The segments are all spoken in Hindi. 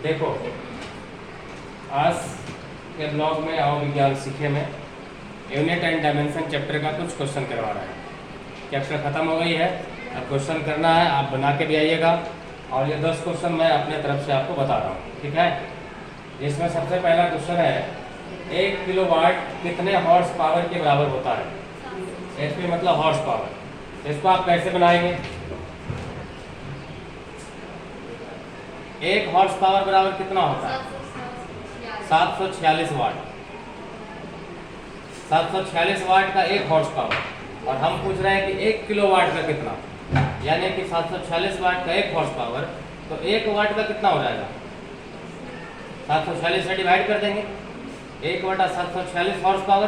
देखो, आज के ब्लॉग में आओ विज्ञान सीखे में यूनिट एंड डायमेंशन चैप्टर का कुछ क्वेश्चन करवा रहा है। चैप्टर ख़त्म हो गई है, अब क्वेश्चन करना है, आप बना के भी आइएगा। और ये 10 क्वेश्चन मैं अपने तरफ से आपको बता रहा हूँ, ठीक है। जिसमें सबसे पहला क्वेश्चन है 1 किलोवाट कितने हॉर्स पावर के बराबर होता है। एचपी मतलब हॉर्स पावर। इसको आप कैसे बनाएंगे? 1 हॉर्स पावर बराबर कितना होता है? 746 वाट। 746 वाट का 1 हॉर्स पावर। और हम पूछ रहे हैं कि 1 किलोवाट का कितना, यानी कि 746 वाट का 1 हॉर्स पावर, तो 1 वाट का कितना हो जाएगा? 746 से डिवाइड कर देंगे, 1 बटा 746 हॉर्स पावर।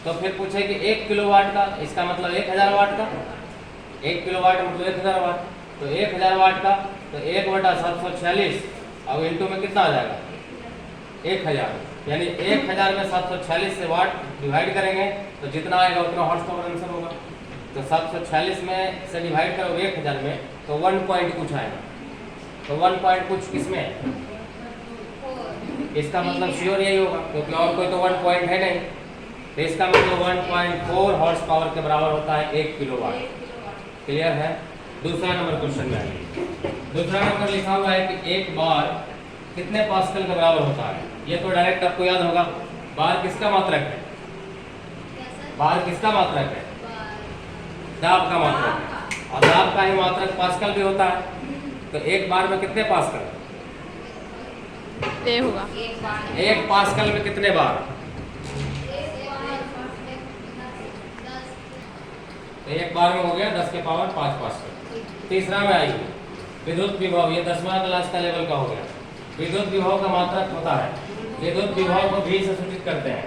तो फिर पूछे कि 1 किलोवाट का, इसका मतलब 1000 वाट का। 1 किलोवाट मतलब 1000 वाट, तो 1000 वाट का तो 1 बटा 746 और इंटू में कितना आ जाएगा? 1000। यानी 1000 में 746 से वाट डिवाइड करेंगे तो जितना आएगा उतना हॉर्स पावर आंसर होगा। तो 746 में से डिवाइड करो 1000 में तो 1 पॉइंट कुछ आएगा। तो 1 पॉइंट कुछ किसमें है? इसका मतलब श्योर यही होगा, क्योंकि और कोई तो 1 पॉइंट है नहीं। तो इसका मतलब 1.4 हॉर्स पावर के बराबर होता है 1 किलोवाट। क्लियर है? दूसरा नंबर क्वेश्चन में आइए। दूसरा नंबर लिखा हुआ है कि 1 बार कितने पास्कल के बराबर होता है। ये तो डायरेक्ट आपको याद होगा। बार किसका मात्रक है? बार किसका मात्रक है? दाब का मात्रक है। और दाब का ही मात्रक पास्कल भी होता है। तो 1 बार में कितने पास्कल? ये होगा 1 पास्कल में कितने बार? तो 1 बार में हो गया 10 के पावर 5 पास्कल। तीसरा में आइए, विद्युत विभव। ये 10वां क्लास का लेवल का हो गया। विद्युत विभव का मात्रक होता है, विद्युत विभव को V से सूचित करते हैं।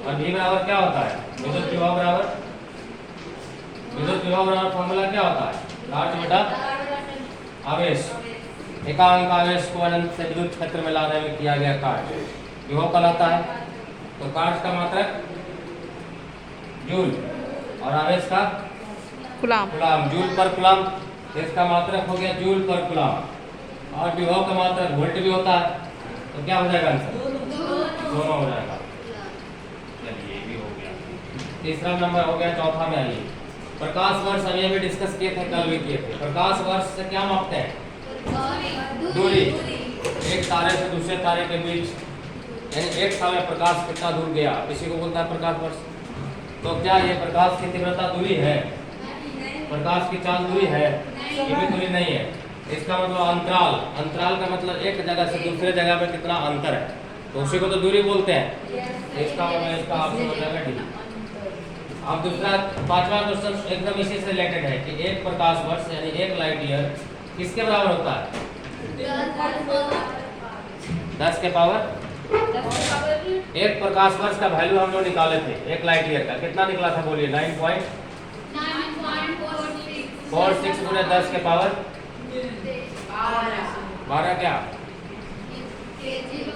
और V बराबर क्या होता है? विद्युत विभव बराबर फॉर्मूला क्या होता है? कार्य बटा आवेश। एकांक आवेश को अनंत से विद्युत क्षेत्र में लाने में किया गया कार्य विभव कहलाता है। तो कार्य का मात्रक जूल और आवेश का गुलाम। जूल पर कुलाम। इसका मात्रक हो गया जूल पर कुलाम। और विभव का मात्रक वोल्ट भी होता है। तो क्या हो जाएगा आंसर? दोनों हो जाएगा। चलिए ये भी हो गया। तीसरा नंबर हो गया। चौथा में आइए, प्रकाश वर्ष। अभी अभी डिस्कस किए थे, कल भी किए थे। प्रकाश वर्ष से क्या मापते हैं? दूरी। एक तारे से दूसरे तारे के बीच, यानी एक साल में प्रकाश कितना दूर गया, इसी को बोलता है प्रकाश वर्ष। तो क्या ये प्रकाश की तीव्रता दूरी है? प्रकाश की चाल दूरी है? ये भी दूरी नहीं है। इसका मतलब अंतराल। अंतराल का मतलब एक जगह से दूसरे जगह में कितना अंतर है, तो उसी को तो दूरी बोलते हैं। इसका मतलब इसका ऑप्शन हो जाएगा डी। अब दूसरा 5वां क्वेश्चन एकदम इसी से रिलेटेड है कि 1 प्रकाश वर्ष यानी 1 लाइट ईयर किसके बराबर होता है? 10 के पावर। 1 प्रकाश वर्ष का वैल्यू हम लोग निकाले थे 1 लाइट ईयर का। कितना निकला था बोलिए? 9.46 गुणे 10 के पावर 12 क्या?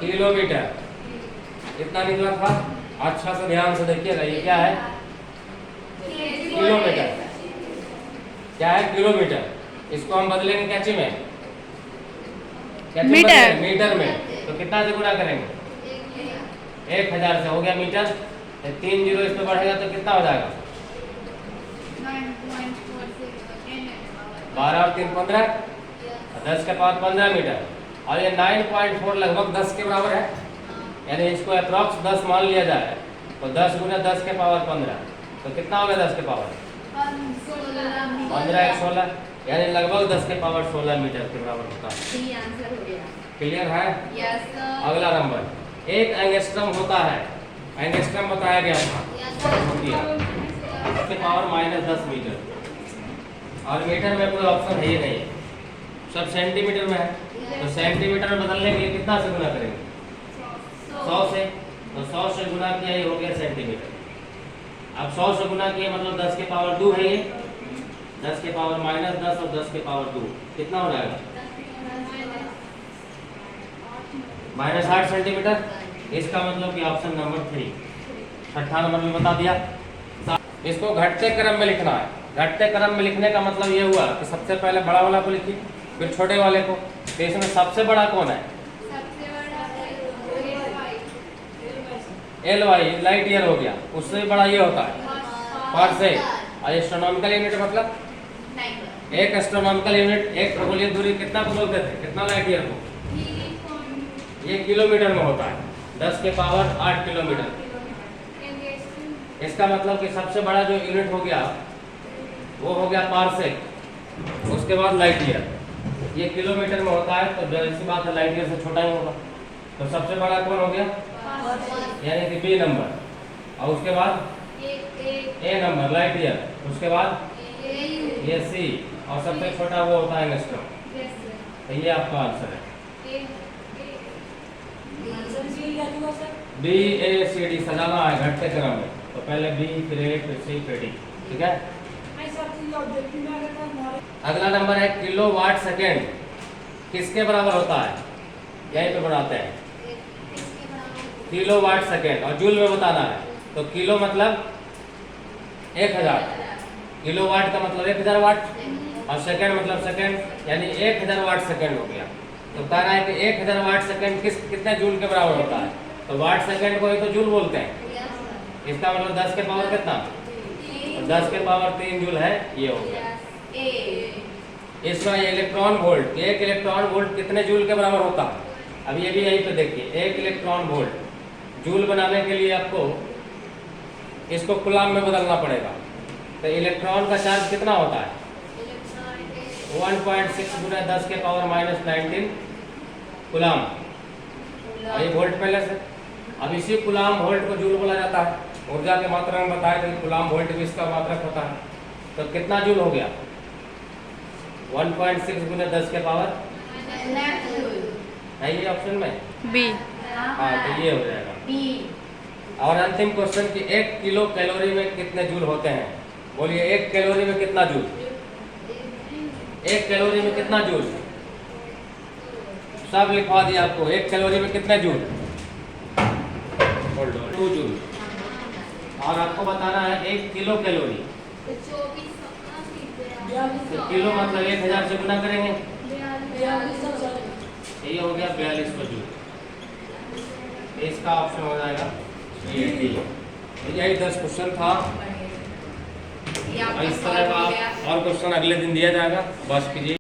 किलोमीटर। कितना निकला था? अच्छा से ध्यान से देखिएगा, ये क्या है? किलोमीटर। क्या है? किलोमीटर। इसको हम बदलेंगे कैची में? मीटर। मीटर में। तो कितना से गुणा करेंगे? 1000 से हो गया मीटर। 3 जीरो इस पे बढ़ेगा तो कितना हो जाएगा? 12 और 3 15, 10 के पावर 15 मीटर। और ये 9.4 लगभग 10 के बराबर है। यानी इसको अप्रॉक्स 10 मान लिया जाए तो 10 गुना 10 के पावर 15, तो कितना हो गया 10 के पावर 15 1 16, यानी लगभग 10 के पावर 16 मीटर के बराबर होता है। क्लियर है? अगला नंबर, 1 एंगस्ट्रम होता है। एंगस्ट्रम बताया गया था, उसके पावर -10 मीटर। और मीटर में कोई ऑप्शन है ही नहीं, सब सेंटीमीटर में है। तो सेंटीमीटर में बदलने के लिए कितना से गुना करेंगे? 100 से। तो 100 से गुना किया, ये हो गया सेंटीमीटर। अब 100 से गुना किया मतलब 10 के पावर 2 है ये। 10 के पावर -10 और 10 के पावर 2 कितना हो जाएगा? -8 सेंटीमीटर। इसका मतलब कि ऑप्शन नंबर 3, छठा नंबर में बता दिया। इसको घटते क्रम में लिखना है। घटते क्रम में लिखने का मतलब ये हुआ कि सबसे पहले बड़ा वाला को लिखिए, फिर छोटे वाले को, तो इसमें सबसे बड़ा कौन है? एल वाई, लाइट ईयर हो गया। उससे भी बड़ा ये होता है पारसेक। और एस्ट्रोनॉमिकल यूनिट मतलब एक एस्ट्रोनॉमिकल यूनिट, एक खगोलीय दूरी कितना को बोलते थे, कितना लाइट ईयर को? ये किलोमीटर में होता है, 10 के पावर 8 किलोमीटर। इसका मतलब कि सबसे बड़ा जो यूनिट हो गया वो हो गया पारसेक, उसके बाद लाइट ईयर। ये किलोमीटर में होता है तो ऐसी बात है लाइट ईयर से छोटा ही होगा। तो सबसे बड़ा कौन हो गया? यानी कि बी नंबर। और उसके बाद ए नंबर लाइट ईयर, उसके बाद ये सी, और सबसे छोटा वो होता है एंगस्ट्रॉम। तो ये आपका आंसर है। बी ए सी डी सजाना है घटते क्रम में, तो पहले बी फिर ए फिर सी फिर डी, ठीक है। अगला नंबर है किलोवाट सेकेंड किसके बराबर होता है? यहीं पे बनाते हैं किलोवाट सेकेंड, और जूल में बताना है। तो किलो मतलब 1000, किलोवाट का मतलब 1000 वाट, और सेकेंड मतलब सेकेंड, यानी 1000 वाट सेकेंड हो गया। तो कह रहा है कि 1000 वाट सेकेंड कितने जूल के बराबर होता है? तो वाट सेकेंड को ही तो जूल बोलते हैं। इसका मतलब 10 के पावर कितना? 10 के पावर 3 जूल है, ये हो गया। इसमें इलेक्ट्रॉन वोल्ट, एक इलेक्ट्रॉन वोल्ट कितने जूल के बराबर होता है? अब ये भी यहीं पे देखिए, एक इलेक्ट्रॉन वोल्ट जूल बनाने के लिए आपको इसको कूलाम में बदलना पड़ेगा। तो इलेक्ट्रॉन का चार्ज कितना होता है? 1.6 गुना 10 के पावर -19 कूलाम। और ये वोल्ट पहले से। अब इसी कूलाम वोल्ट को जूल बोला जाता है। ऊर्जा के मात्रा में बताया था, कूलाम वोल्ट भी इसका मात्रक होता है। तो कितना जूल हो गया? 1.6 गुना 10 के पावर है ये ऑप्शन में बी। हाँ, तो ये हो जाएगा बी। और अंतिम क्वेश्चन कि 1 किलो कैलोरी में कितने जूल होते हैं? बोलिए 1 कैलोरी में कितना जूल? 1 कैलोरी में कितना जूल? सब लिखवा दिया आपको। 1 कैलोरी में कितने जूल? 2 जूल। और आपको बताना है 1 किलो कैलोरी। तो किलो मतलब 1000 से गुना करेंगे, ये हो गया 4200 जूल। इसका ऑप्शन हो जाएगा ये डी। यही 10 क्वेश्चन था। इस तरह का और क्वेश्चन अगले दिन दिया जाएगा, बस कीजिए।